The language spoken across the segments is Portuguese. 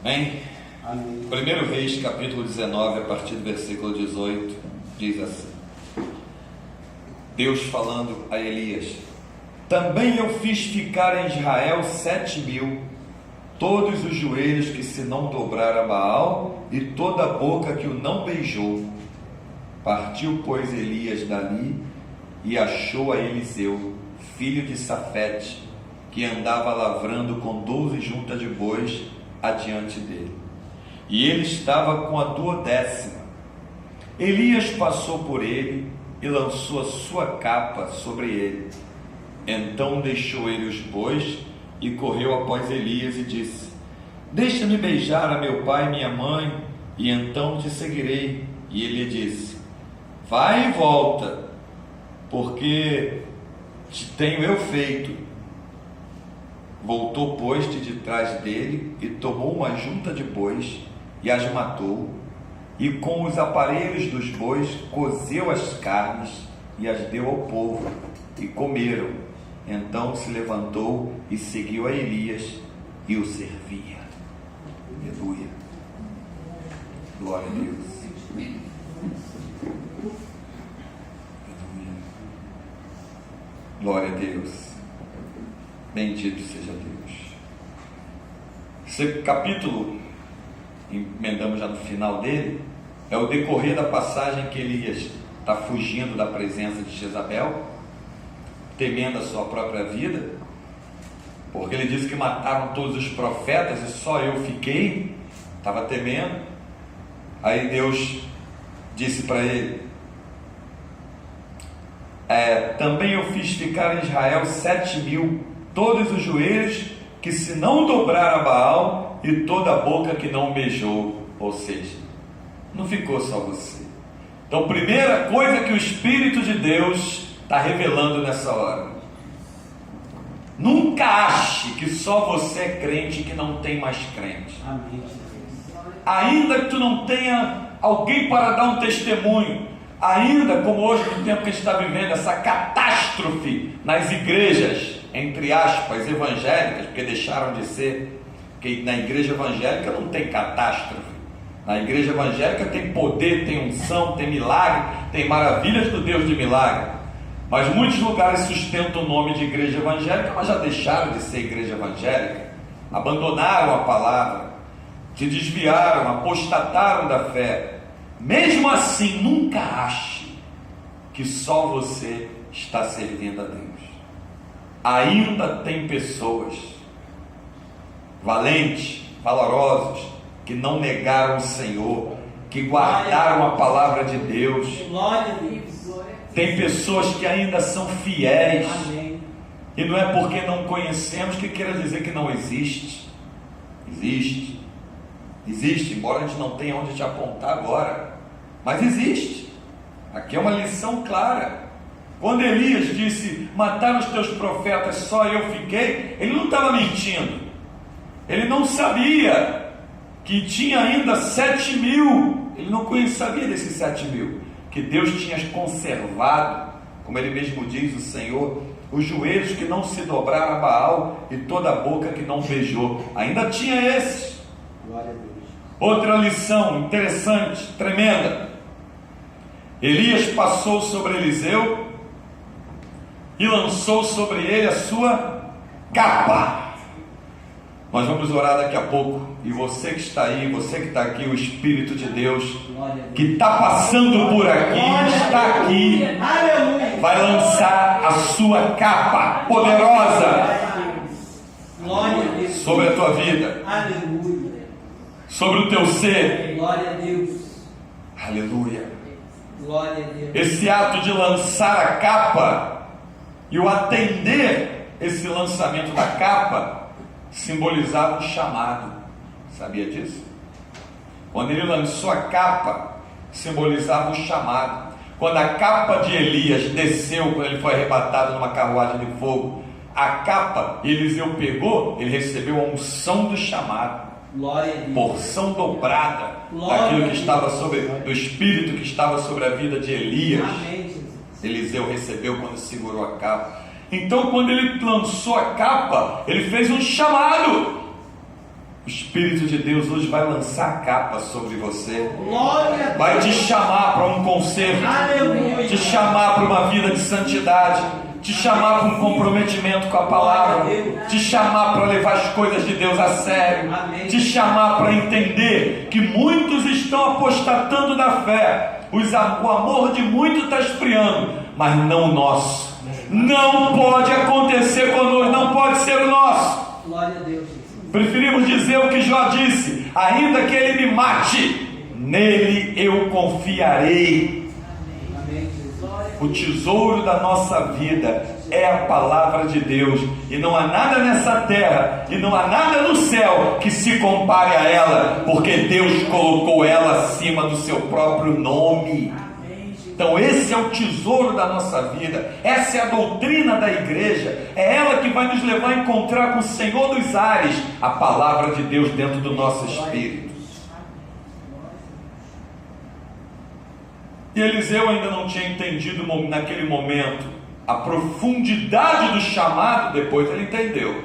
Amém? Amém. 1 Reis, capítulo 19, a partir do versículo 18, diz assim: Deus falando a Elias: Também eu fiz ficar em Israel 7.000, todos os joelhos que se não dobraram a Baal, e toda a boca que o não beijou. Partiu, pois, Elias dali, e achou a Eliseu, filho de Safete, que andava lavrando com 12 juntas de bois adiante dele. E ele estava com a 12ª. Elias passou por ele e lançou a sua capa sobre ele. Então deixou ele os bois e correu após Elias e disse: Deixa-me beijar a meu pai e minha mãe, e então te seguirei. E ele disse: Vai e volta, porque te tenho eu feito. Voltou, pois-te de trás dele, e tomou uma junta de bois, e as matou, e com os aparelhos dos bois cozeu as carnes, e as deu ao povo, e comeram. Então se levantou e seguiu a Elias, e o servia. Aleluia. Glória a Deus. Glória a Deus. Bendito seja Deus. Esse capítulo, emendamos já no final dele, é o decorrer da passagem que Elias está fugindo da presença de Jezabel, temendo a sua própria vida, porque ele disse que mataram todos os profetas e só eu fiquei, estava temendo. Aí Deus disse para ele: também eu fiz ficar em Israel 7.000, todos os joelhos que se não dobraram a Baal, e toda a boca que não beijou. Ou seja, não ficou só você. Então, primeira coisa que o Espírito de Deus está revelando nessa hora: nunca ache que só você é crente e que não tem mais crente. Amém. Ainda que tu não tenha alguém para dar um testemunho, ainda como hoje no tempo que a gente está vivendo, essa catástrofe nas igrejas, entre aspas, evangélicas, porque deixaram de ser, porque na igreja evangélica não tem catástrofe. Na igreja evangélica tem poder, tem unção, tem milagre, tem maravilhas do Deus de milagre. Mas muitos lugares sustentam o nome de igreja evangélica, mas já deixaram de ser igreja evangélica, abandonaram a palavra, se desviaram, apostataram da fé. Mesmo assim, nunca ache que só você está servindo a Deus. Ainda tem pessoas valentes, valorosos, que não negaram o Senhor, que guardaram a palavra de Deus. Tem pessoas que ainda são fiéis. Amém. E não é porque não conhecemos que queira dizer que não existe. Existe, embora a gente não tenha onde te apontar agora, mas existe. Aqui é uma lição clara. Quando Elias disse: mataram os teus profetas, só eu fiquei, ele não estava mentindo. Ele não sabia que tinha ainda 7.000. Ele não sabia desses 7.000, que Deus tinha conservado, como ele mesmo diz, o Senhor, os joelhos que não se dobraram a Baal e toda a boca que não beijou. Ainda tinha esses. Glória a Deus. Outra lição interessante, tremenda: Elias passou sobre Eliseu e lançou sobre ele a sua capa. Nós vamos orar daqui a pouco, e você que está aí, você que está aqui, o Espírito de Deus que está passando por aqui, está aqui, vai lançar a sua capa poderosa sobre a tua vida, sobre o teu ser. Glória a Deus. Aleluia. Glória a Deus. Esse ato de lançar a capa e o atender esse lançamento da capa simbolizava um chamado. Sabia disso? Quando ele lançou a capa, simbolizava um chamado. Quando a capa de Elias desceu, quando ele foi arrebatado numa carruagem de fogo, a capa Eliseu pegou, ele recebeu a unção do chamado. Glória a Deus. Porção dobrada daquilo que estava sobre, do Espírito que estava sobre a vida de Elias. Amém, Jesus. Eliseu recebeu quando segurou a capa. Então, quando ele lançou a capa, ele fez um chamado. O Espírito de Deus hoje vai lançar a capa sobre você, Glória a Deus. vai te chamar para um concerto, Aleluia. te chamar para uma vida de santidade, te chamar para um comprometimento com a palavra, te chamar para levar as coisas de Deus a sério, te chamar para entender que muitos estão apostatando da fé, o amor de muitos está esfriando, mas não o nosso. Não pode acontecer conosco, não pode ser o nosso. Glória a Deus. Preferimos dizer o que Jó disse: ainda que ele me mate, nele eu confiarei. Amém, Jesus. O tesouro da nossa vida é a palavra de Deus, e não há nada nessa terra e não há nada no céu que se compare a ela, porque Deus colocou ela acima do seu próprio nome. Então esse é o tesouro da nossa vida, essa é a doutrina da igreja, é ela que vai nos levar a encontrar com o Senhor dos ares, a palavra de Deus dentro do nosso espírito. E Eliseu ainda não tinha entendido naquele momento a profundidade do chamado. Depois ele entendeu.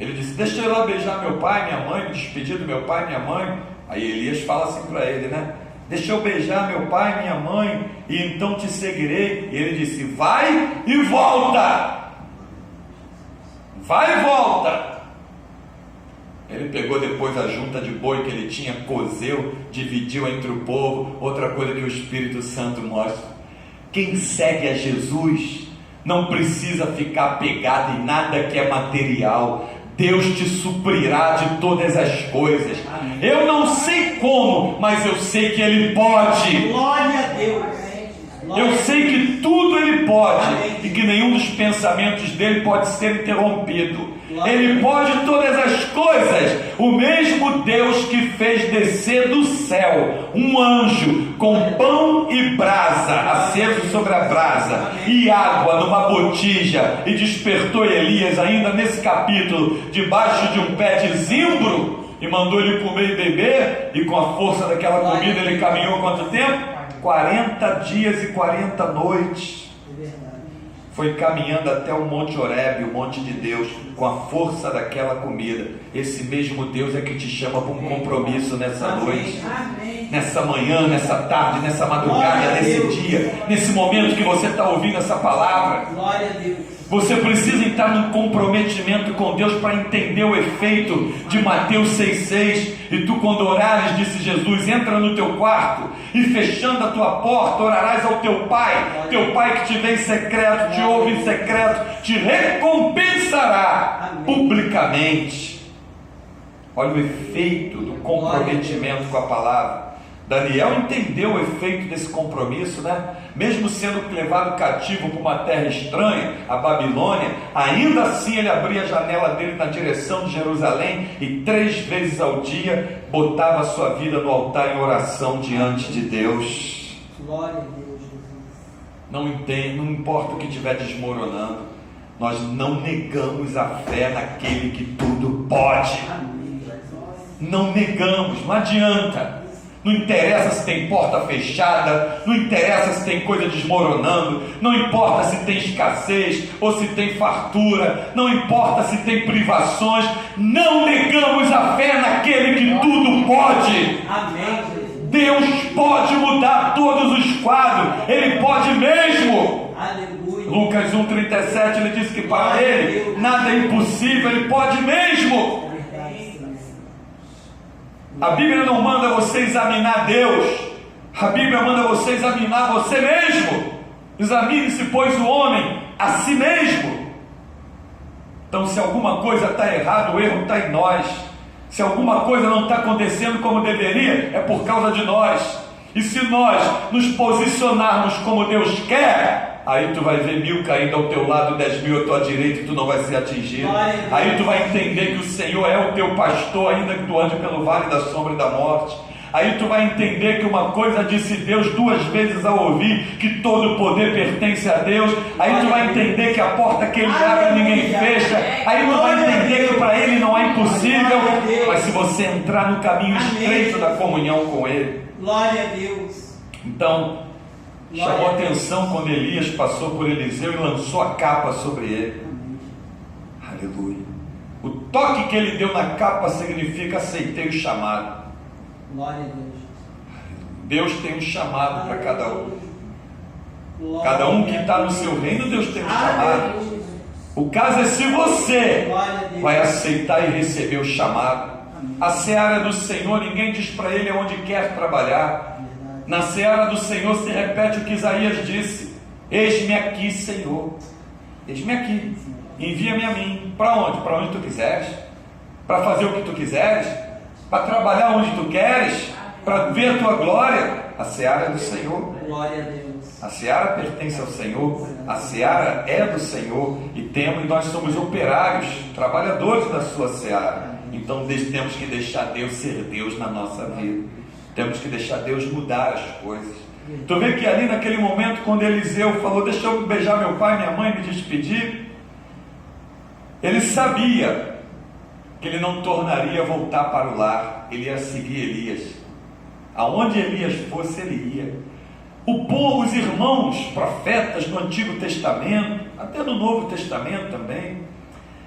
Ele disse: deixa eu ir lá beijar meu pai, minha mãe, me despedir do meu pai e minha mãe. Aí Elias fala assim para ele, né? Deixa eu beijar meu pai e minha mãe, e então te seguirei. E ele disse: vai e volta. Vai e volta. Ele pegou depois a junta de boi que ele tinha, cozeu, dividiu entre o povo. Outra coisa que o Espírito Santo mostra: quem segue a Jesus não precisa ficar apegado em nada que é material. Deus te suprirá de todas as coisas. Eu não sei como, mas eu sei que Ele pode. Glória a Deus. Eu sei que tudo Ele pode, e que nenhum dos pensamentos dele pode ser interrompido. Ele pode todas as coisas. O mesmo Deus que fez descer do céu um anjo com pão e brasa, aceso sobre a brasa, e água numa botija, e despertou Elias ainda nesse capítulo, debaixo de um pé de zimbro, e mandou ele comer e beber, e com a força daquela comida ele caminhou quanto tempo? 40 dias e 40 noites. Foi caminhando até o Monte Horebe, o Monte de Deus, com a força daquela comida. Esse mesmo Deus é que te chama para um compromisso nessa noite, nessa manhã, nessa tarde, nessa madrugada, nesse dia, nesse momento que você está ouvindo essa palavra. Glória a Deus. Você precisa entrar num comprometimento com Deus para entender o efeito de Mateus 6,6. E tu, quando orares, disse Jesus, entra no teu quarto e, fechando a tua porta, orarás ao teu Pai. Teu Pai que te vê em secreto, te ouve em secreto, te recompensará publicamente. Olha o efeito do comprometimento com a palavra. Daniel entendeu o efeito desse compromisso, né? Mesmo sendo levado cativo para uma terra estranha, a Babilônia, ainda assim ele abria a janela dele na direção de Jerusalém e 3 vezes ao dia botava a sua vida no altar em oração diante de Deus. Glória a Deus, Jesus. Não importa o que estiver desmoronando, nós não negamos a fé naquele que tudo pode. Não negamos, não adianta. Não interessa se tem porta fechada, não interessa se tem coisa desmoronando, não importa se tem escassez ou se tem fartura, não importa se tem privações, não negamos a fé naquele que tudo pode. Amém. Deus pode mudar todos os quadros, Ele pode mesmo. Aleluia. Lucas 1,37, ele diz que para Ele nada é impossível, Ele pode mesmo. A Bíblia não manda você examinar Deus, a Bíblia manda você examinar você mesmo. Examine-se, pois, o homem a si mesmo. Então, se alguma coisa está errada, o erro está em nós. Se alguma coisa não está acontecendo como deveria, é por causa de nós. E se nós nos posicionarmos como Deus quer, aí tu vai ver 1000 caindo ao teu lado, 10.000 à tua direita, e tu não vai ser atingido. Aí tu vai entender que o Senhor é o teu pastor, ainda que tu ande pelo vale da sombra e da morte. Aí tu vai entender que uma coisa disse Deus 2 vezes ao ouvir, que todo o poder pertence a Deus. Aí tu vai entender que a porta que Ele abre ninguém fecha. Aí tu vai entender que para Ele não é impossível. Mas se você entrar no caminho estreito da comunhão com Ele. Glória a Deus. Então, chamou atenção quando Elias passou por Eliseu e lançou a capa sobre ele. Aleluia. O toque que ele deu na capa significa aceitei o chamado. Glória a Deus. Deus tem um chamado para cada um. Glória Cada um a que está no Deus. seu reino, Deus tem um Aleluia. chamado. O caso é se você Glória a Deus. vai aceitar e receber o chamado. Amém. A seara do Senhor, ninguém diz para ele onde quer trabalhar. Verdade. Na seara do Senhor se repete o que Isaías disse: eis-me aqui, Senhor. Eis-me aqui. Envia-me a mim. Para onde? Para onde tu quiseres. Para fazer o que tu quiseres. Para trabalhar onde tu queres. Para ver a tua glória. A seara é do Senhor. Glória a Deus. A seara pertence ao Senhor. A seara é do Senhor. E nós somos operários, trabalhadores da sua seara. Então temos que deixar Deus ser Deus na nossa vida. Temos que deixar Deus mudar as coisas. Tu vê que ali naquele momento, quando Eliseu falou: deixa eu beijar meu pai e minha mãe e me despedir, ele sabia que ele não tornaria a voltar para o lar. Ele ia seguir Elias. Aonde Elias fosse, ele ia. O povo, os irmãos profetas do Antigo Testamento, até no Novo Testamento também,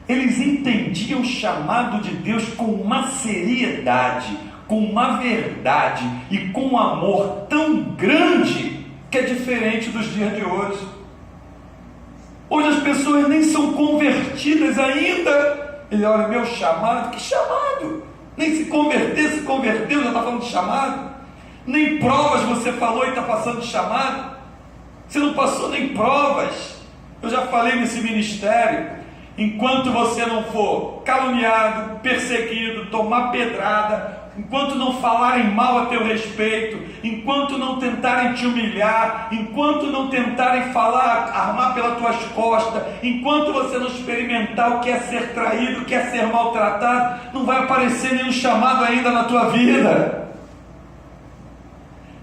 eles entendiam o chamado de Deus com uma seriedade, com uma verdade e com um amor tão grande que é diferente dos dias de hoje. Hoje as pessoas nem são convertidas ainda. Ele olha, meu chamado, que chamado? Nem se converteu, já está falando de chamado. Nem provas você falou e está passando de chamado. Você não passou nem provas. Eu já falei nesse ministério. Enquanto você não for caluniado, perseguido, tomar pedrada, enquanto não falarem mal a teu respeito, enquanto não tentarem te humilhar, enquanto não tentarem falar, armar pelas tuas costas, enquanto você não experimentar o que é ser traído, o que é ser maltratado, não vai aparecer nenhum chamado ainda na tua vida.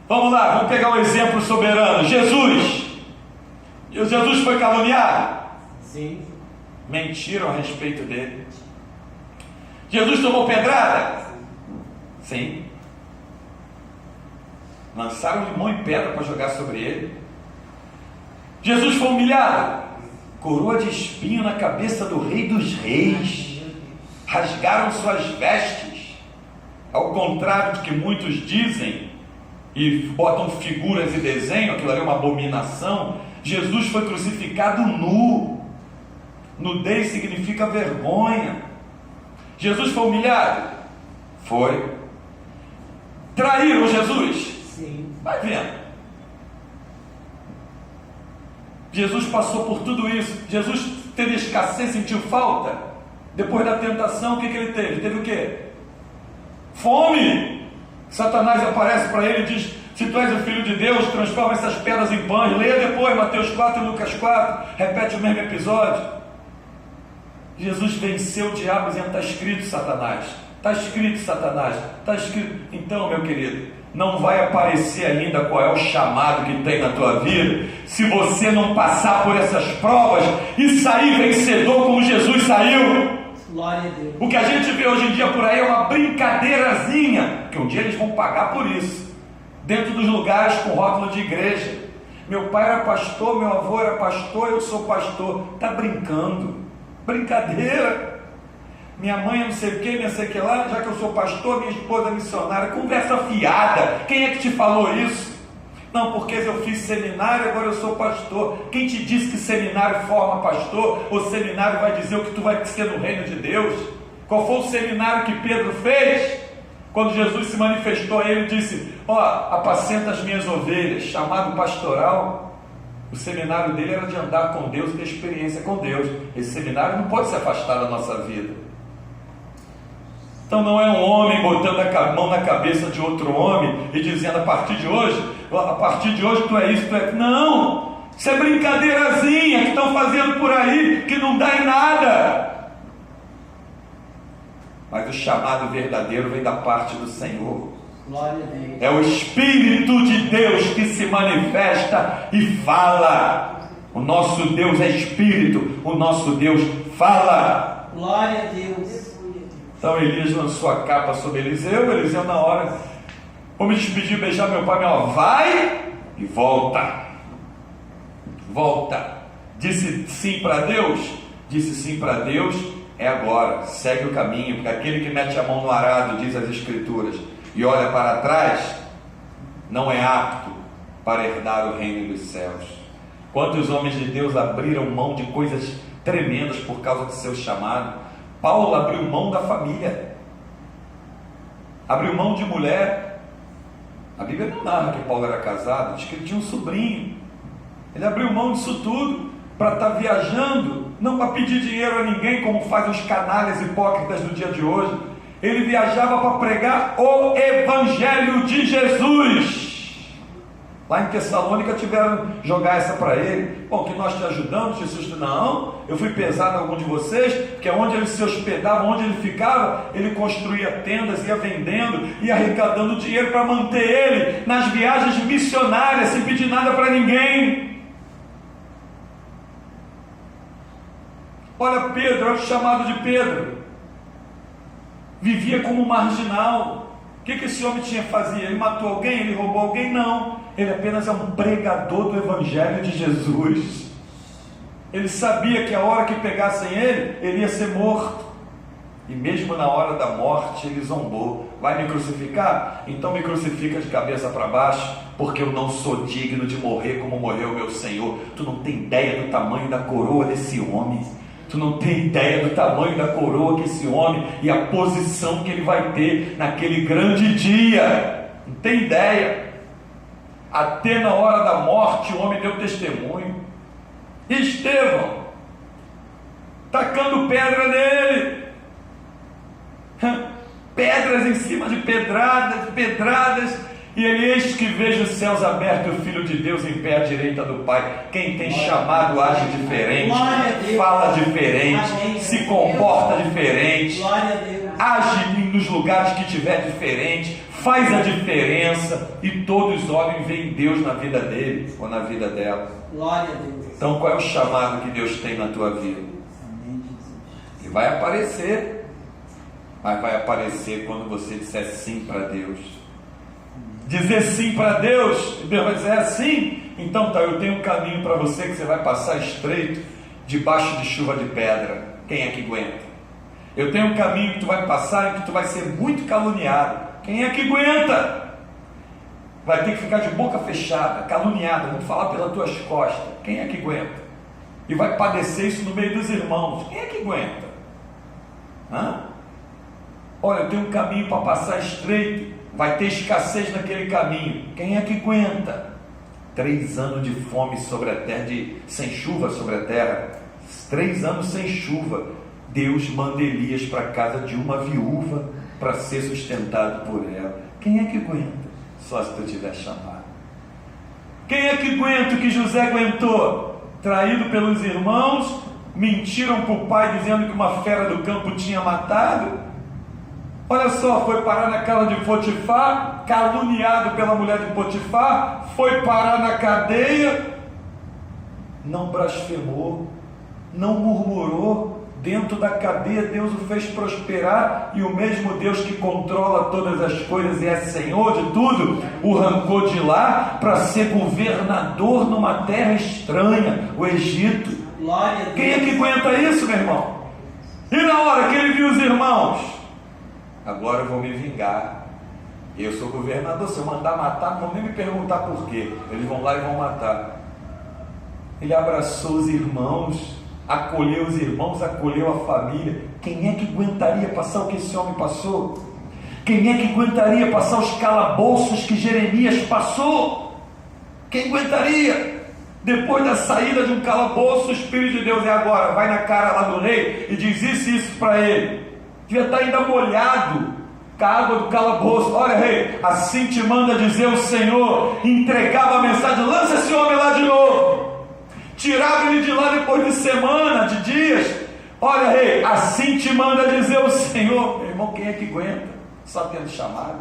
Vamos lá, vamos pegar um exemplo soberano. Jesus foi caluniado? Sim. Mentiram a respeito dele. Jesus tomou pedrada? Sim. Lançaram limão e pedra para jogar sobre ele. Jesus foi humilhado? Coroa de espinho na cabeça do Rei dos Reis. Rasgaram suas vestes. Ao contrário do que muitos dizem e botam figuras e desenho, aquilo ali é uma abominação. Jesus foi crucificado nu. Nudez significa vergonha. Jesus foi humilhado? Foi. Traíram Jesus? Sim. Vai vendo. Jesus passou por tudo isso. Jesus teve escassez, sentiu falta. Depois da tentação, o que ele teve? Teve o quê? Fome. Satanás aparece para ele e diz: se tu és o Filho de Deus, transforma essas pedras em pães. Leia depois Mateus 4 e Lucas 4. Repete o mesmo episódio. Jesus venceu o diabo dizendo: está escrito, Satanás. Está escrito, Satanás. Está escrito. Então, meu querido, não vai aparecer ainda qual é o chamado que tem na tua vida, se você não passar por essas provas e sair vencedor como Jesus saiu. Glória a Deus. O que a gente vê hoje em dia por aí é uma brincadeirazinha, que um dia eles vão pagar por isso, dentro dos lugares com rótulo de igreja. Meu pai era pastor, meu avô era pastor, eu sou pastor. Está brincando. Brincadeira. Minha mãe não sei o que, não sei o que lá, já que eu sou pastor, minha esposa é missionária. Conversa fiada. Quem é que te falou isso? Não, porque eu fiz seminário, agora eu sou pastor. Quem te disse que seminário forma pastor? Ou seminário vai dizer o que tu vai ser no reino de Deus? Qual foi o seminário que Pedro fez? Quando Jesus se manifestou a ele e disse: ó, apacenta as minhas ovelhas, chamado pastoral. O seminário dele era de andar com Deus e ter experiência com Deus. Esse seminário não pode se afastar da nossa vida. Então não é um homem botando a mão na cabeça de outro homem e dizendo: a partir de hoje tu é isso, tu é... Não! Isso é brincadeirazinha que estão fazendo por aí, que não dá em nada. Mas o chamado verdadeiro vem da parte do Senhor. Glória a Deus. É o Espírito de Deus que se manifesta e fala. O nosso Deus é Espírito, o nosso Deus fala. Glória a Deus. Então Elias lançou a capa sobre Eliseu. Eliseu, na hora: vou me despedir, beijar meu pai, vai e volta. Volta. Disse sim para Deus? Disse sim para Deus é agora, segue o caminho, porque aquele que mete a mão no arado, diz as Escrituras, e olha para trás, não é apto para herdar o reino dos céus. Quantos homens de Deus abriram mão de coisas tremendas por causa do seu chamado? Paulo abriu mão da família, abriu mão de mulher. A Bíblia não narra que Paulo era casado, diz que ele tinha um sobrinho. Ele abriu mão disso tudo para estar viajando, não para pedir dinheiro a ninguém, como fazem os canalhas hipócritas do dia de hoje. Ele viajava para pregar o Evangelho de Jesus. Lá em Tessalônica tiveram jogar essa para ele. Bom, que nós te ajudamos, Jesus. Não, eu fui pesado em algum de vocês, porque onde ele se hospedava, onde ele ficava, ele construía tendas, ia vendendo e arrecadando dinheiro para manter ele nas viagens missionárias, sem pedir nada para ninguém. Olha Pedro, olha o chamado de Pedro. Vivia como marginal. O que esse homem tinha que fazer? Ele matou alguém? Ele roubou alguém? Não. Ele apenas é um pregador do Evangelho de Jesus. Ele sabia que a hora que pegassem ele ia ser morto. E mesmo na hora da morte ele zombou. Vai me crucificar? Então me crucifica de cabeça para baixo, porque eu não sou digno de morrer como morreu o meu Senhor. Tu não tem ideia do tamanho da coroa desse homem. Tu não tem ideia do tamanho da coroa que esse homem e a posição que ele vai ter naquele grande dia. Não tem ideia. Até na hora da morte o homem deu testemunho. Estevão tacando pedra nele, pedras em cima de pedradas, e ele: eis que vejo os céus abertos e o Filho de Deus em pé à direita do Pai. Quem tem chamado age diferente, fala diferente, se comporta diferente, age nos lugares que tiver diferente, faz a diferença, e todos olham e veem Deus na vida dele ou na vida dela. Glória a Deus. Então qual é o chamado que Deus tem na tua vida? E vai aparecer, mas vai aparecer quando você disser sim para Deus. Dizer sim para Deus, Deus vai dizer: é assim? Então tá, eu tenho um caminho para você que você vai passar estreito, debaixo de chuva de pedra. Quem é que aguenta? Eu tenho um caminho que tu vai passar em que tu vai ser muito caluniado. Quem é que aguenta? Vai ter que ficar de boca fechada, caluniado, vão falar pelas tuas costas. Quem é que aguenta? E vai padecer isso no meio dos irmãos. Quem é que aguenta? Olha, eu tenho um caminho para passar estreito, vai ter escassez naquele caminho. Quem é que aguenta? 3 anos de fome sobre a terra, sem chuva sobre a terra. 3 anos sem chuva. Deus manda Elias para a casa de uma viúva para ser sustentado por ela. Quem é que aguenta? Só se tu tiver chamado. Quem é que aguenta o que José aguentou? Traído pelos irmãos, mentiram para o pai dizendo que uma fera do campo tinha matado. Olha só, foi parar na casa de Potifar, caluniado pela mulher de Potifar, foi parar na cadeia, não blasfemou, não murmurou. Dentro da cadeia Deus o fez prosperar, e o mesmo Deus que controla todas as coisas e é Senhor de tudo, o arrancou de lá para ser governador numa terra estranha, o Egito. Quem é que aguenta isso, meu irmão? E na hora que ele viu os irmãos: agora eu vou me vingar, eu sou governador, se eu mandar matar, não vão nem me perguntar por quê, eles vão lá e vão matar. Ele abraçou os irmãos, acolheu os irmãos, acolheu a família. Quem é que aguentaria passar o que esse homem passou? Quem é que aguentaria passar os calabouços que Jeremias passou? Quem aguentaria? Depois da saída de um calabouço, o Espírito de Deus é agora, vai na cara lá do rei e diz isso e isso para ele. Devia estar ainda molhado com a água do calabouço. Olha, rei, assim te manda dizer o Senhor. Entregava a mensagem: lança esse homem lá de novo. Tirava ele de lá depois de semana, de dias. Olha, rei, assim te manda dizer o Senhor. Meu irmão, quem é que aguenta? Só tendo chamado.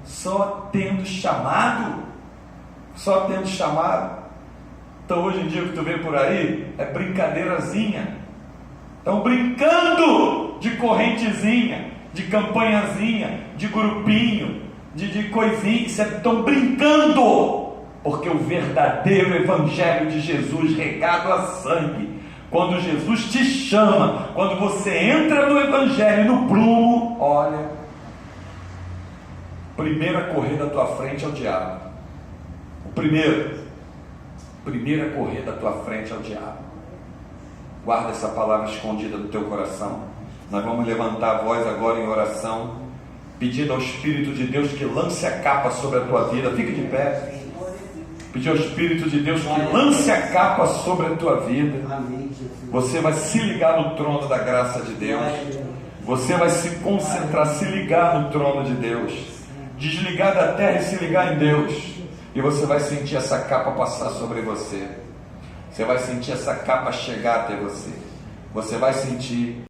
Só tendo chamado. Só tendo chamado. Então hoje em dia o que tu vê por aí é brincadeirazinha. Estão brincando de correntezinha, de campanhazinha, de grupinho, de coisinha. Estão brincando. Porque o verdadeiro Evangelho de Jesus, regado a sangue, Quando Jesus te chama, quando você entra no Evangelho, no prumo, olha, o primeiro a correr da tua frente é o diabo. O primeiro a correr da tua frente é o diabo. Guarda essa palavra escondida no teu coração. Nós vamos levantar a voz agora em oração, pedindo ao Espírito de Deus que lance a capa sobre a tua vida. Fique de pé. Pedir ao Espírito de Deus que lance a capa sobre a tua vida. Você vai se ligar no trono da graça de Deus. Você vai se concentrar, se ligar no trono de Deus. Desligar da terra e se ligar em Deus. E você vai sentir essa capa passar sobre você. Você vai sentir essa capa chegar até você. Você vai sentir